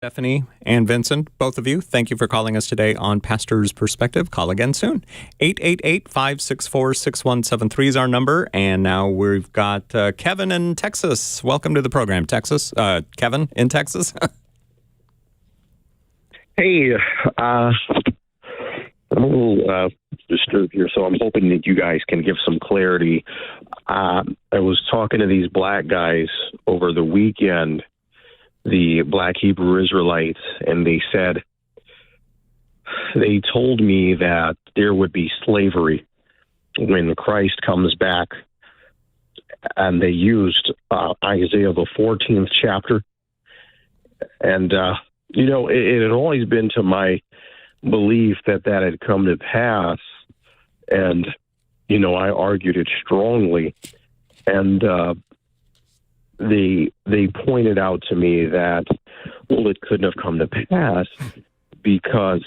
Stephanie and Vincent, both of you, thank you for calling us today on Pastor's Perspective. Call again soon. 888-564-6173 is our number. And now we've got Kevin in Texas. Welcome to the program, Texas. Kevin in Texas. Hey, I'm a little disturbed here, so I'm hoping that you guys can give some clarity. I was talking to these black guys over the weekend, the black Hebrew Israelites, and they told me that there would be slavery when Christ comes back, and they used Isaiah, the 14th chapter. And, it had always been to my belief that had come to pass, and, I argued it strongly, and they pointed out to me that, well, it couldn't have come to pass because,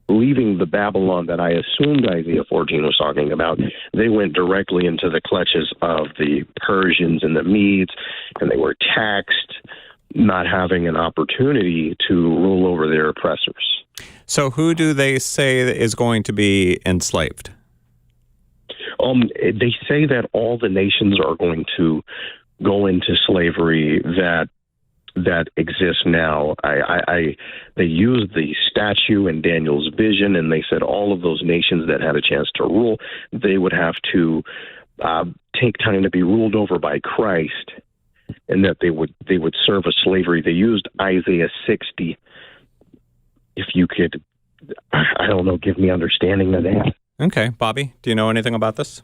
leaving the Babylon that I assumed Isaiah 14 was talking about, they went directly into the clutches of the Persians and the Medes, and they were taxed, not having an opportunity to rule over their oppressors. So who do they say is going to be enslaved? They say that all the nations are going to go into slavery that exists now. They used the statue in Daniel's vision, and they said all of those nations that had a chance to rule, they would have to take time to be ruled over by Christ, and that they would serve a slavery. They used Isaiah 60. If you could, I don't know, give me understanding of that. Okay, Bobby, do you know anything about this?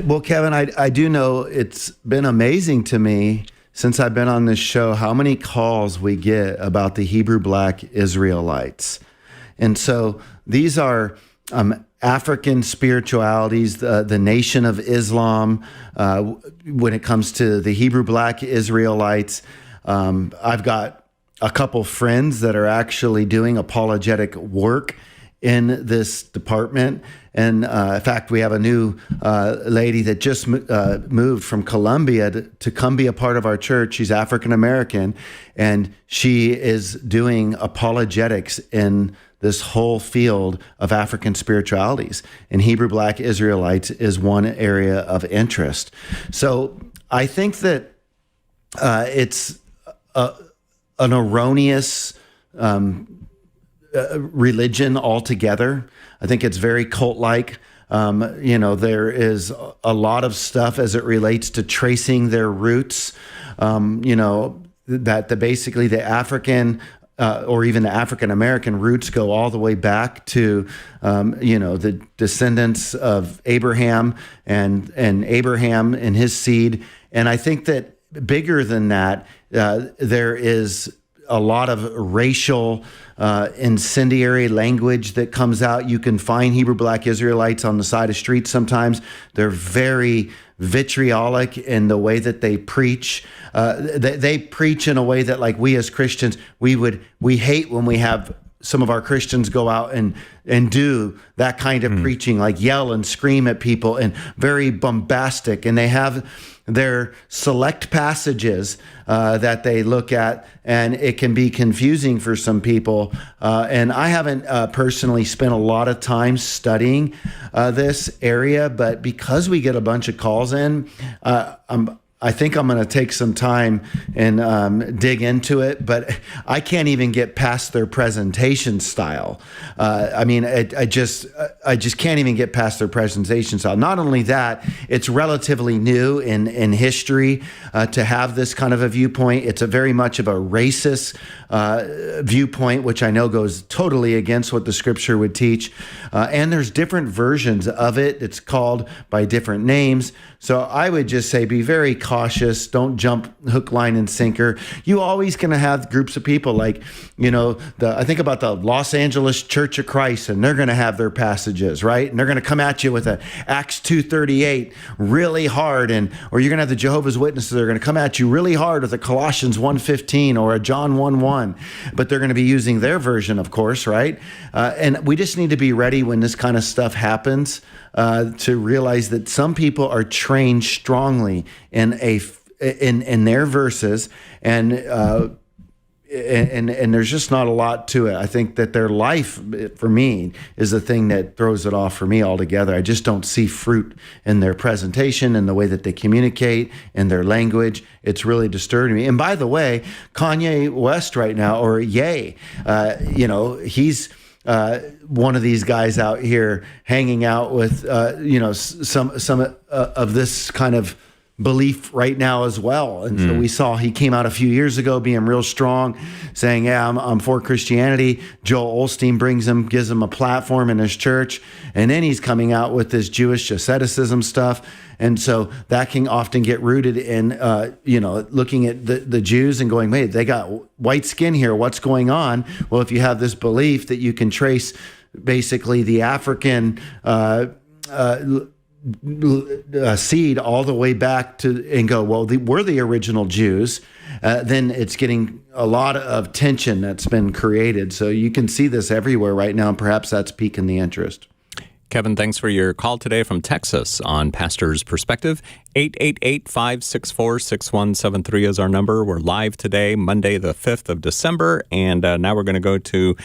Well, Kevin, I do know it's been amazing to me since I've been on this show how many calls we get about the Hebrew black Israelites. And so these are African spiritualities, the Nation of Islam, when it comes to the Hebrew black Israelites. I've got a couple friends that are actually doing apologetic work in this department. And in fact, we have a new lady that just moved from Colombia to come be a part of our church. She's African American, and she is doing apologetics in this whole field of African spiritualities. And Hebrew black Israelites is one area of interest. So I think that it's an erroneous religion altogether. I think it's very cult-like. There is a lot of stuff as it relates to tracing their roots. That basically the African or even the African American roots go all the way back to the descendants of Abraham and Abraham and his seed. And I think that bigger than that, there is a lot of racial incendiary language that comes out. You can find Hebrew black Israelites on the side of streets sometimes. They're very vitriolic in the way that they preach. They preach in a way that, like, we as Christians, we hate when we have some of our Christians go out and do that kind of preaching, like yell and scream at people and very bombastic. And they have their select passages that they look at, and it can be confusing for some people. And I haven't personally spent a lot of time studying this area, but because we get a bunch of calls in, I think I'm going to take some time and dig into it, but I can't even get past their presentation style. I just can't even get past their presentation style. Not only that, it's relatively new in history to have this kind of a viewpoint. It's a very much of a racist viewpoint, which I know goes totally against what the scripture would teach. And there's different versions of it. It's called by different names. So I would just say be very cautious. Don't jump hook, line, and sinker. You always going to have groups of people like, I think about the Los Angeles Church of Christ, and they're going to have their passages, right? And they're going to come at you with a Acts 2:38 really hard, or you're going to have the Jehovah's Witnesses that are going to come at you really hard with a Colossians 1:15 or a John 1:1, but they're going to be using their version, of course, right? And we just need to be ready when this kind of stuff happens to realize that some people are trained strongly in in their verses, and there's just not a lot to it. I think that their life, for me, is the thing that throws it off for me altogether. I just don't see fruit in their presentation and the way that they communicate and their language. It's really disturbing me. And by the way, Kanye West right now, or Ye, he's one of these guys out here hanging out with, some of this kind of belief right now as well. And so we saw he came out a few years ago being real strong, saying, yeah, I'm for Christianity. Joel Osteen gives him a platform in his church. And then he's coming out with this Jewish asceticism stuff. And so that can often get rooted in, looking at the Jews and going, wait, they got white skin here. What's going on? Well, if you have this belief that you can trace basically the African seed all the way back to and go, well, we're the original Jews, then it's getting a lot of tension that's been created. So you can see this everywhere right now, and perhaps that's piquing the interest. Kevin, thanks for your call today from Texas on Pastor's Perspective. 888-564-6173 is our number. We're live today, Monday, the 5th of December, and now we're going to go to